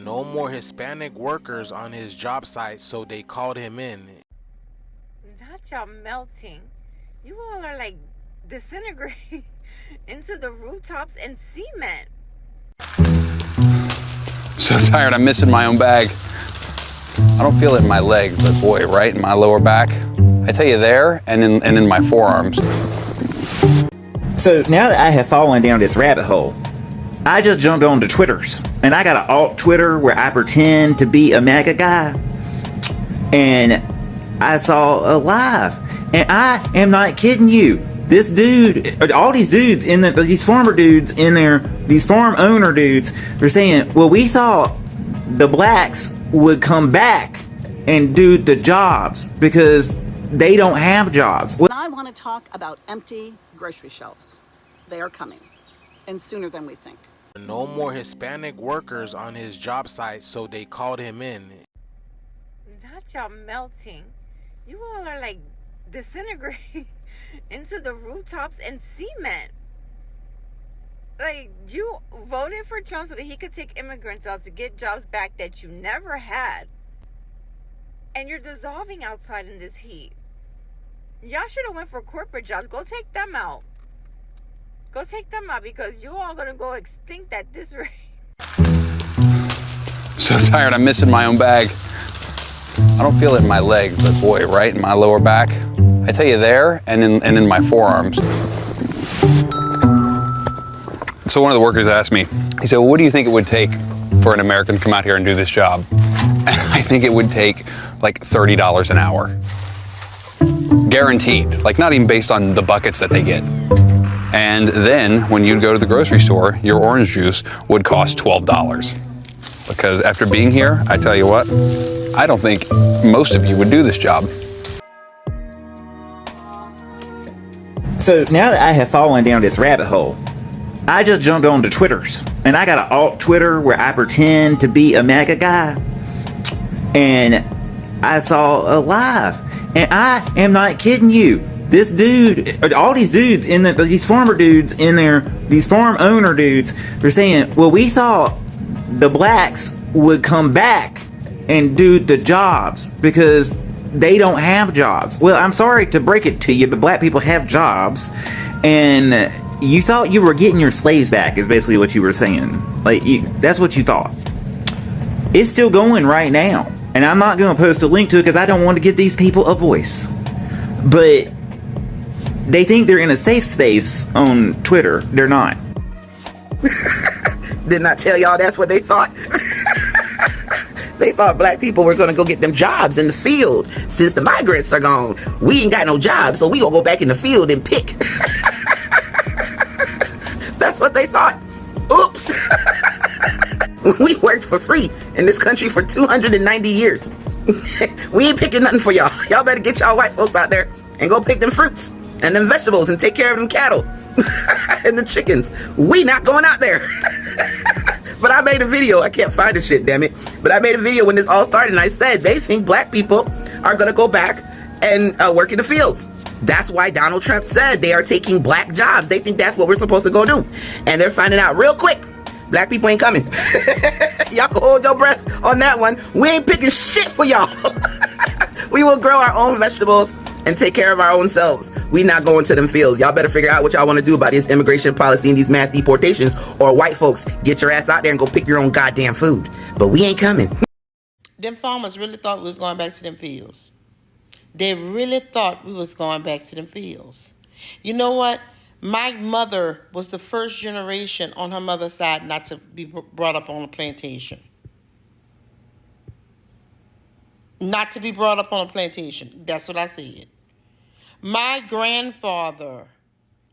no more Hispanic workers on his job site, so they called him in. Not y'all melting. You all are like disintegrating into the rooftops and cement. So tired, I'm missing my own bag. I don't feel it in my legs, but boy, right in my lower back. I tell you there, and in my forearms. So now that I have fallen down this rabbit hole, I just jumped onto Twitters, and I got an alt Twitter where I pretend to be a MAGA guy, and I saw a live, and I am not kidding you. This dude, all these dudes in these farmer dudes in there, these farm owner dudes, they're saying, well, we thought the blacks would come back and do the jobs because they don't have jobs. And I want to talk about empty grocery shelves. They are coming, and sooner than we think. No more Hispanic workers on his job site, so they called him in. Not y'all melting. You all are like disintegrating into the rooftops and cement. Like, you voted for Trump so that he could take immigrants out to get jobs back that you never had. And you're dissolving outside in this heat. Y'all should have went for corporate jobs. Go take them out. Go take them out, because you all gonna go extinct at this rate. So tired, I'm missing my own bag. I don't feel it in my legs, but boy, right in my lower back. I tell you there, and in my forearms. So one of the workers asked me, he said, well, what do you think it would take for an American to come out here and do this job? And I think it would take like $30 an hour. Guaranteed, like not even based on the buckets that they get. And then when you'd go to the grocery store, your orange juice would cost $12. Because after being here, I tell you what, I don't think most of you would do this job. So now that I have fallen down this rabbit hole, I just jumped onto Twitters, and I got an alt Twitter where I pretend to be a MAGA guy, and I saw a live, and I am not kidding you. This dude, all these dudes in these farmer dudes in there, these farm owner dudes, they're saying, well, we thought the blacks would come back and do the jobs because they don't have jobs. Well, I'm sorry to break it to you, but black people have jobs, and you thought you were getting your slaves back is basically what you were saying. Like, that's what you thought. It's still going right now, and I'm not going to post a link to it because I don't want to give these people a voice. But they think they're in a safe space on Twitter. They're not. Didn't I tell y'all that's what they thought? They thought black people were going to go get them jobs in the field. Since the migrants are gone, we ain't got no jobs, so we going to go back in the field and pick. That's what they thought. Oops. We worked for free in this country for 290 years. We ain't picking nothing for y'all. Y'all better get y'all white folks out there and go pick them fruits and them vegetables and take care of them cattle and the chickens. We not going out there. But I made a video. I can't find the shit, damn it. But I made a video when this all started, and I said they think black people are going to go back and work in the fields. That's why Donald Trump said they are taking black jobs. They think that's what we're supposed to go do. And they're finding out real quick, black people ain't coming. Y'all can hold your breath on that one. We ain't picking shit for y'all. We will grow our own vegetables and take care of our own selves. We not going to them fields. Y'all better figure out what y'all want to do about this immigration policy and these mass deportations, or white folks, get your ass out there and go pick your own goddamn food. But we ain't coming. Them farmers really thought we was going back to them fields. They really thought we was going back to them fields. You know what? My mother was the first generation on her mother's side not to be brought up on a plantation. Not to be brought up on a plantation. That's what I said. My grandfather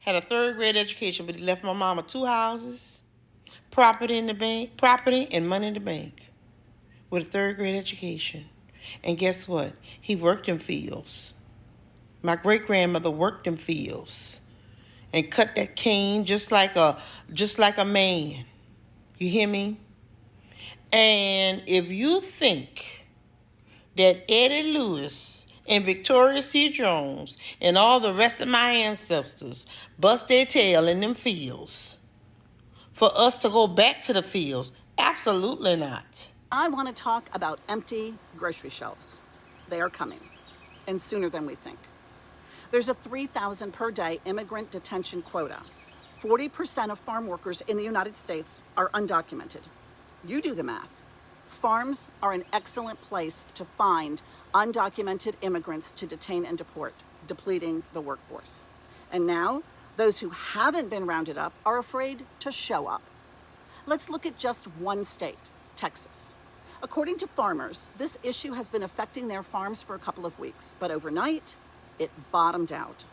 had a third grade education, but he left my mama 2 houses, property in the bank, property and money in the bank, with a third grade education. And guess what? He worked in fields. My great grandmother worked in fields and cut that cane just like a man. You hear me? And if you think that Eddie Lewis and Victoria C. Jones and all the rest of my ancestors bust their tail in them fields for us to go back to the fields, absolutely not. I want to talk about empty grocery shelves. They are coming, and sooner than we think. There's a 3,000 per day immigrant detention quota. 40% of farm workers in the United States are undocumented. You do the math. Farms are an excellent place to find undocumented immigrants to detain and deport, depleting the workforce. And now, those who haven't been rounded up are afraid to show up. Let's look at just one state, Texas. According to farmers, this issue has been affecting their farms for a couple of weeks, but overnight, it bottomed out.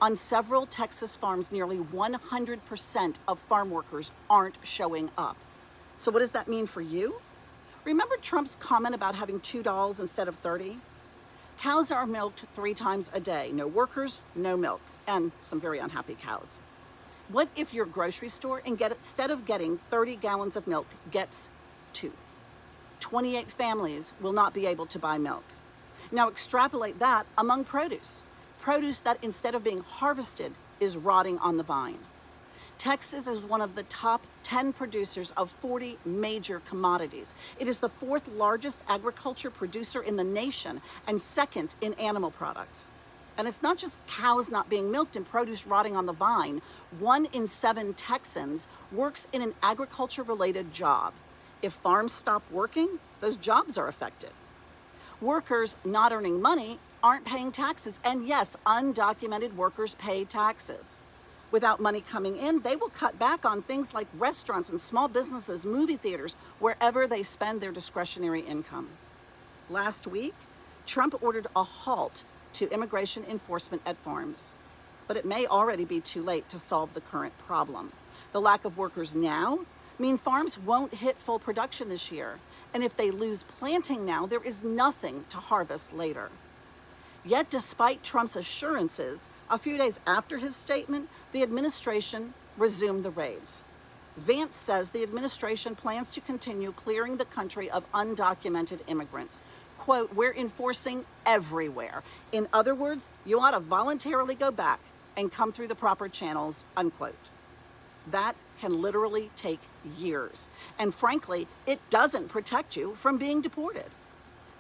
On several Texas farms, nearly 100% of farm workers aren't showing up. So what does that mean for you? Remember Trump's comment about having 2 dolls instead of 30? Cows are milked 3 times a day. No workers, no milk, and some very unhappy cows. What if your grocery store, instead of getting 30 gallons of milk, gets 2? 28 families will not be able to buy milk. Now extrapolate that among produce. Produce that instead of being harvested is rotting on the vine. Texas is one of the top 10 producers of 40 major commodities. It is the 4th largest agriculture producer in the nation and 2nd in animal products. And it's not just cows not being milked and produce rotting on the vine. 1 in 7 Texans works in an agriculture-related job. If farms stop working, those jobs are affected. Workers not earning money aren't paying taxes. And yes, undocumented workers pay taxes. Without money coming in, they will cut back on things like restaurants and small businesses, movie theaters, wherever they spend their discretionary income. Last week, Trump ordered a halt to immigration enforcement at farms. But it may already be too late to solve the current problem. The lack of workers now mean farms won't hit full production this year. And if they lose planting now, there is nothing to harvest later. Yet, despite Trump's assurances, a few days after his statement, the administration resumed the raids. Vance says the administration plans to continue clearing the country of undocumented immigrants. Quote, "We're enforcing everywhere. In other words, you ought to voluntarily go back and come through the proper channels," unquote. That can literally take years. And frankly, it doesn't protect you from being deported.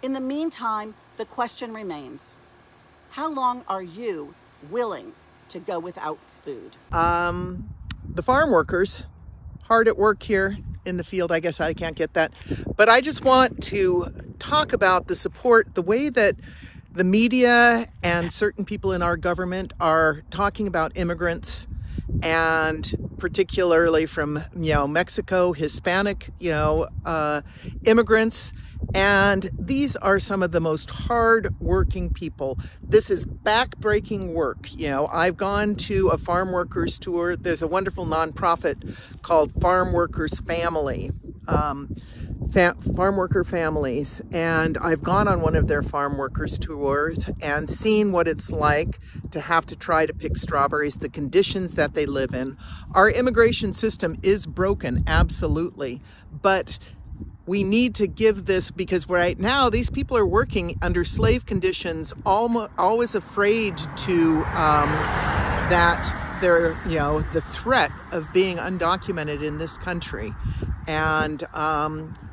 In the meantime, the question remains, how long are you willing to go without food? The farm workers, hard at work here in the field. I guess I can't get that. But I just want to talk about the support, the way that the media and certain people in our government are talking about immigrants, and particularly from, Mexico, Hispanic, immigrants. And these are some of the most hard-working people. This is back-breaking work. I've gone to a farm workers tour. There's a wonderful nonprofit called Farm Workers Family, farm worker families. And I've gone on one of their farm workers tours and seen what it's like to have to try to pick strawberries, the conditions that they live in. Our immigration system is broken, absolutely. But we need to give this, because right now these people are working under slave conditions, always afraid to that they're, the threat of being undocumented in this country. And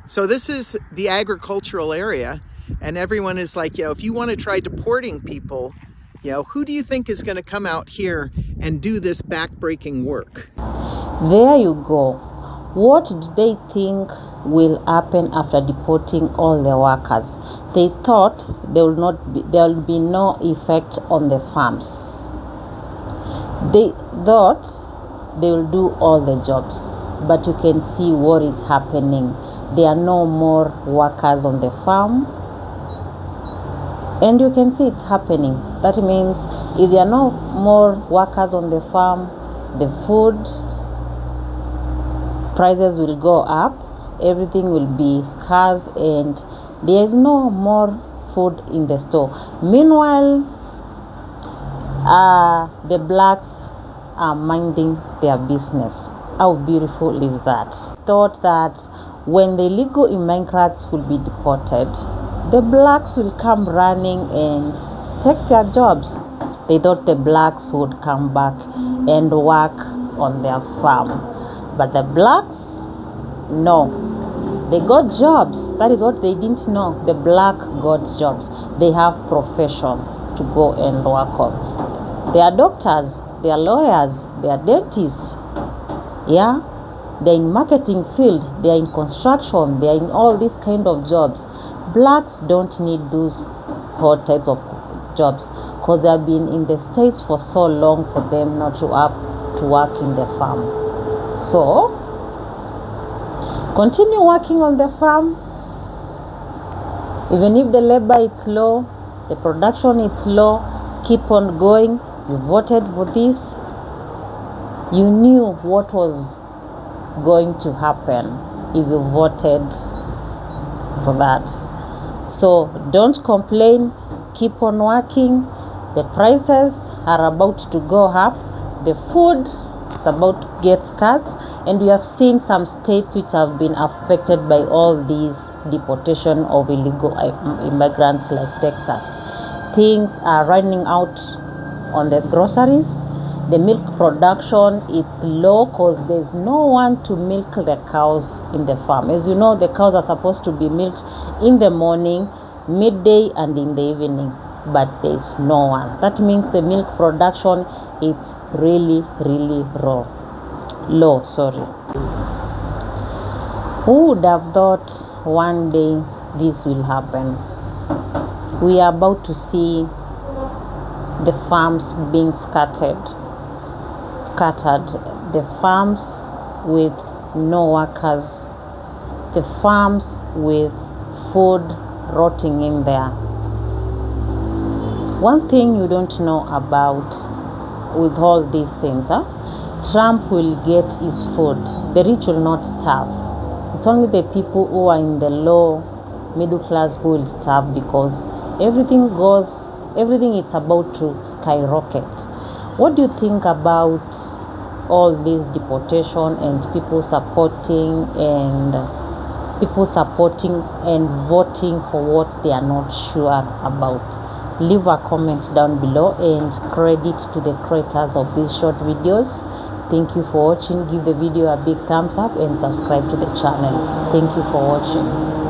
so this is the agricultural area, and everyone is like, if you want to try deporting people, who do you think is going to come out here and do this backbreaking work? There you go. What did they think will happen after deporting all the workers? They thought there will be no effect on the farms. They thought they will do all the jobs, but you can see what is happening. There are no more workers on the farm, and you can see it's happening. That means if there are no more workers on the farm, the food prices will go up, everything will be scarce, and there is no more food in the store. Meanwhile, the blacks are minding their business. How beautiful is that? Thought that when the illegal immigrants will be deported, the blacks will come running and take their jobs. They thought the blacks would come back and work on their farm. But the blacks, no. They got jobs. That is what they didn't know. The black got jobs. They have professions to go and work on. They are doctors, they are lawyers, they are dentists. Yeah, they're in marketing field, they are in construction, they are in all these kind of jobs. Blacks don't need those whole type of jobs because they have been in the States for so long for them not to have to work in the farm. So continue working on the farm. Even if the labor is low, the production is low, keep on going. You voted for this. You knew what was going to happen if you voted for that. So don't complain, keep on working. The prices are about to go up. The food is about to get scarce, and we have seen some states which have been affected by all these deportation of illegal immigrants like Texas. Things are running out on the groceries. The milk production is low because there's no one to milk the cows in the farm. As you know, the cows are supposed to be milked in the morning, midday, and in the evening, but there's no one. That means the milk production is really low. Who would have thought one day this will happen? We are about to see the farms being scattered, the farms with no workers, the farms with food rotting in there. One thing you don't know about with all these things, Trump will get his food. The rich will not starve. It's only the people who are in the low middle class who will starve, because everything is about to skyrocket. What do you think about all this deportation and people supporting and voting for what they are not sure about? Leave a comment down below, and credit to the creators of these short videos. Thank you for watching. Give the video a big thumbs up and subscribe to the channel. Thank you for watching.